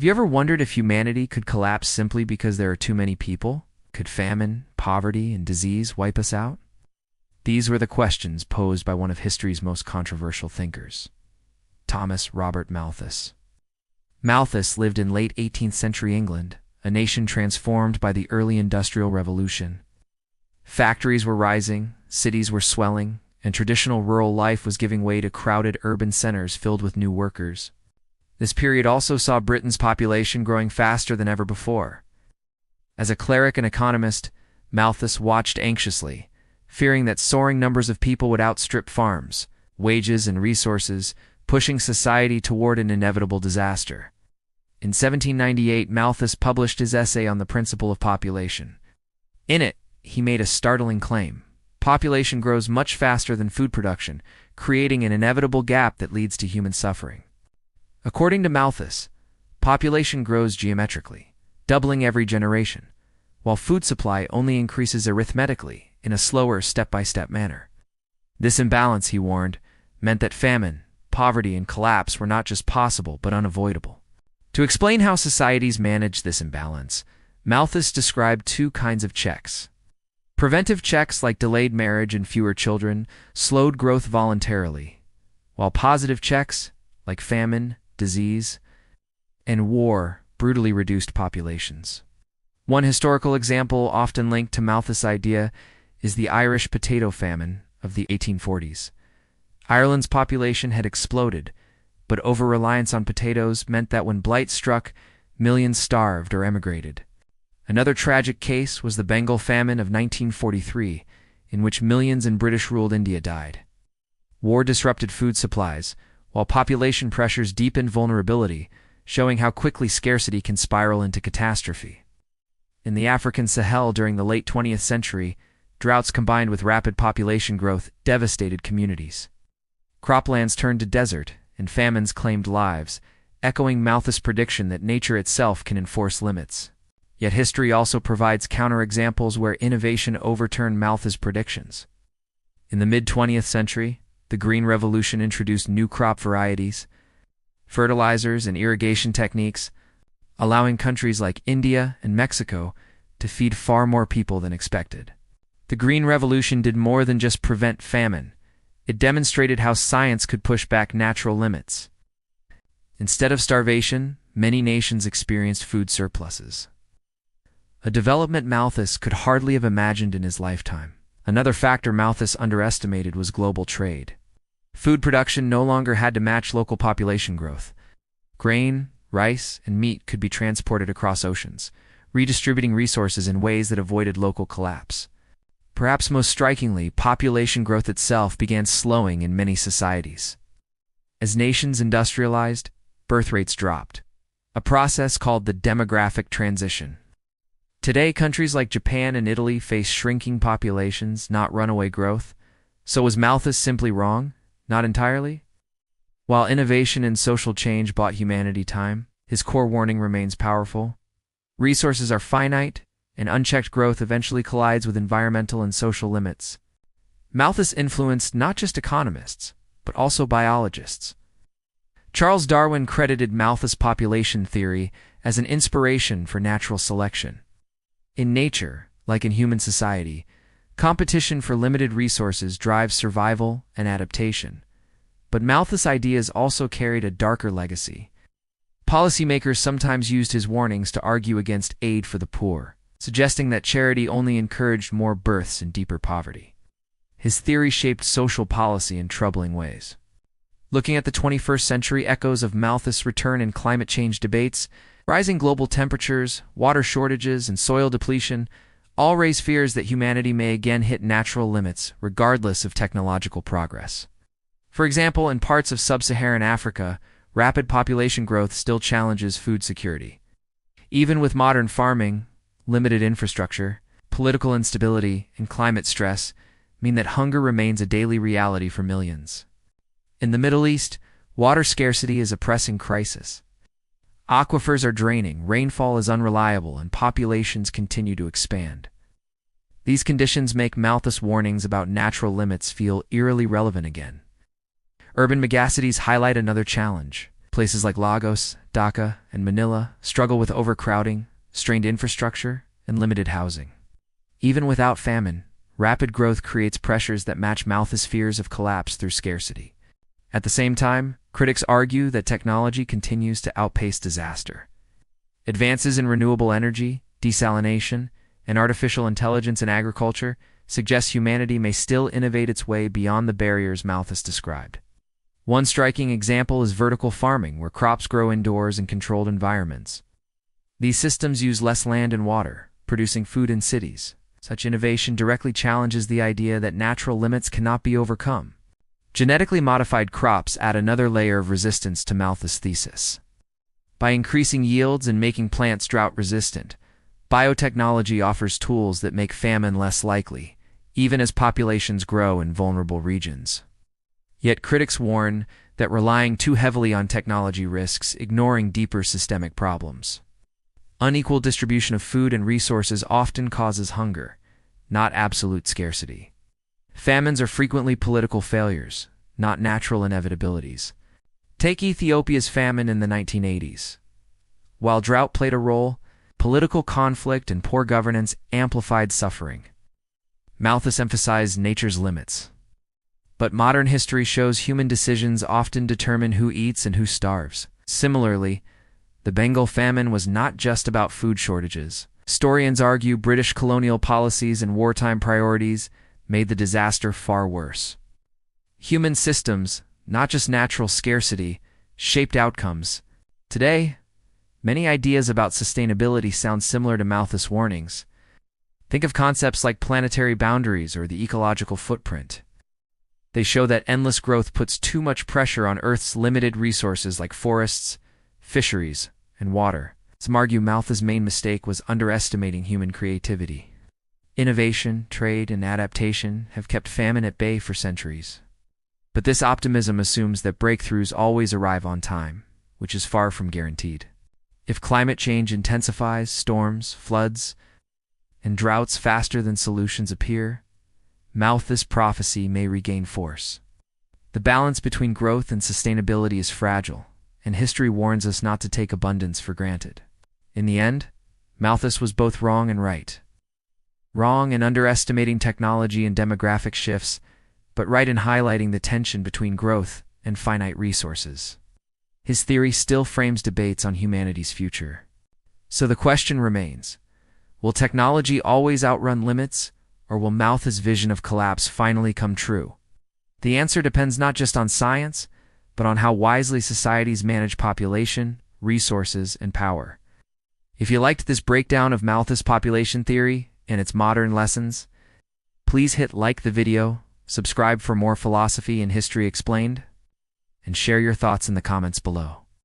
Have you ever wondered if humanity could collapse simply because there are too many people? Could famine, poverty, and disease wipe us out? These were the questions posed by one of history's most controversial thinkers, Thomas Robert Malthus. Malthus lived in late 18th century England, a nation transformed by the early Industrial Revolution. Factories were rising, cities were swelling, and traditional rural life was giving way to crowded urban centers filled with new workers. This period also saw Britain's population growing faster than ever before. As a cleric and economist, Malthus watched anxiously, fearing that soaring numbers of people would outstrip farms, wages, and resources, pushing society toward an inevitable disaster. In 1798, Malthus published his essay on the principle of population. In it, he made a startling claim. Population grows much faster than food production, creating an inevitable gap that leads to human suffering. According to Malthus, population grows geometrically, doubling every generation, while food supply only increases arithmetically in a slower step-by-step manner. This imbalance, he warned, meant that famine, poverty, and collapse were not just possible but unavoidable. To explain how societies manage this imbalance, Malthus described two kinds of checks. Preventive checks like delayed marriage and fewer children slowed growth voluntarily, while positive checks like famine, disease, and war brutally reduced populations. One historical example often linked to Malthus' idea is the Irish Potato Famine of the 1840s. Ireland's population had exploded, but over-reliance on potatoes meant that when blight struck, millions starved or emigrated. Another tragic case was the Bengal Famine of 1943, in which millions in British-ruled India died. War disrupted food supplies, while population pressures deepened vulnerability, showing how quickly scarcity can spiral into catastrophe. In the African Sahel during the late 20th century, droughts combined with rapid population growth devastated communities. Croplands turned to desert, and famines claimed lives, echoing Malthus' prediction that nature itself can enforce limits. Yet history also provides counterexamples where innovation overturned Malthus' predictions. In the mid-20th century, the Green Revolution introduced new crop varieties, fertilizers, and irrigation techniques, allowing countries like India and Mexico to feed far more people than expected. The Green Revolution did more than just prevent famine. It demonstrated how science could push back natural limits. Instead of starvation, many nations experienced food surpluses. A development Malthus could hardly have imagined in his lifetime. Another factor Malthus underestimated was global trade. Food production no longer had to match local population growth. Grain, rice, and meat could be transported across oceans, redistributing resources in ways that avoided local collapse. Perhaps most strikingly, population growth itself began slowing in many societies. As nations industrialized, birth rates dropped, a process called the demographic transition. Today, countries like Japan and Italy face shrinking populations, not runaway growth. So was Malthus simply wrong? Not entirely? While innovation and social change bought humanity time, his core warning remains powerful. Resources are finite, and unchecked growth eventually collides with environmental and social limits. Malthus influenced not just economists, but also biologists. Charles Darwin credited Malthus' population theory as an inspiration for natural selection. In nature, like in human society, competition for limited resources drives survival and adaptation. But Malthus' ideas also carried a darker legacy. Policymakers sometimes used his warnings to argue against aid for the poor, suggesting that charity only encouraged more births and deeper poverty. His theory shaped social policy in troubling ways. Looking at the 21st century, echoes of Malthus' return in climate change debates, rising global temperatures, water shortages, and soil depletion all raise fears that humanity may again hit natural limits, regardless of technological progress. For example, in parts of sub-Saharan Africa, rapid population growth still challenges food security. Even with modern farming, limited infrastructure, political instability, and climate stress mean that hunger remains a daily reality for millions. In the Middle East, water scarcity is a pressing crisis. Aquifers are draining, rainfall is unreliable, and populations continue to expand. These conditions make Malthus' warnings about natural limits feel eerily relevant again. Urban megacities highlight another challenge. Places like Lagos, Dhaka, and Manila struggle with overcrowding, strained infrastructure, and limited housing. Even without famine, rapid growth creates pressures that match Malthus' fears of collapse through scarcity. At the same time, critics argue that technology continues to outpace disaster. Advances in renewable energy, desalination, and artificial intelligence in agriculture suggest humanity may still innovate its way beyond the barriers Malthus described. One striking example is vertical farming, where crops grow indoors in controlled environments. These systems use less land and water, producing food in cities. Such innovation directly challenges the idea that natural limits cannot be overcome. Genetically modified crops add another layer of resistance to Malthus' thesis. By increasing yields and making plants drought-resistant, biotechnology offers tools that make famine less likely, even as populations grow in vulnerable regions. Yet critics warn that relying too heavily on technology risks ignoring deeper systemic problems. Unequal distribution of food and resources often causes hunger, not absolute scarcity. Famines are frequently political failures, not natural inevitabilities. Take Ethiopia's famine in the 1980s. While drought played a role, political conflict and poor governance amplified suffering. Malthus emphasized nature's limits. But modern history shows human decisions often determine who eats and who starves. Similarly, the Bengal famine was not just about food shortages. Historians argue British colonial policies and wartime priorities made the disaster far worse. Human systems, not just natural scarcity, shaped outcomes. Today, many ideas about sustainability sound similar to Malthus' warnings. Think of concepts like planetary boundaries or the ecological footprint. They show that endless growth puts too much pressure on Earth's limited resources like forests, fisheries, and water. Some argue Malthus' main mistake was underestimating human creativity. Innovation, trade, and adaptation have kept famine at bay for centuries. But this optimism assumes that breakthroughs always arrive on time, which is far from guaranteed. If climate change intensifies, storms, floods, and droughts faster than solutions appear, Malthus' prophecy may regain force. The balance between growth and sustainability is fragile, and history warns us not to take abundance for granted. In the end, Malthus was both wrong and right. Wrong in underestimating technology and demographic shifts, but right in highlighting the tension between growth and finite resources. His theory still frames debates on humanity's future. So the question remains, will technology always outrun limits, or will Malthus' vision of collapse finally come true? The answer depends not just on science, but on how wisely societies manage population, resources, and power. If you liked this breakdown of Malthus' population theory and its modern lessons, please hit like the video, subscribe for more philosophy and history explained, and share your thoughts in the comments below.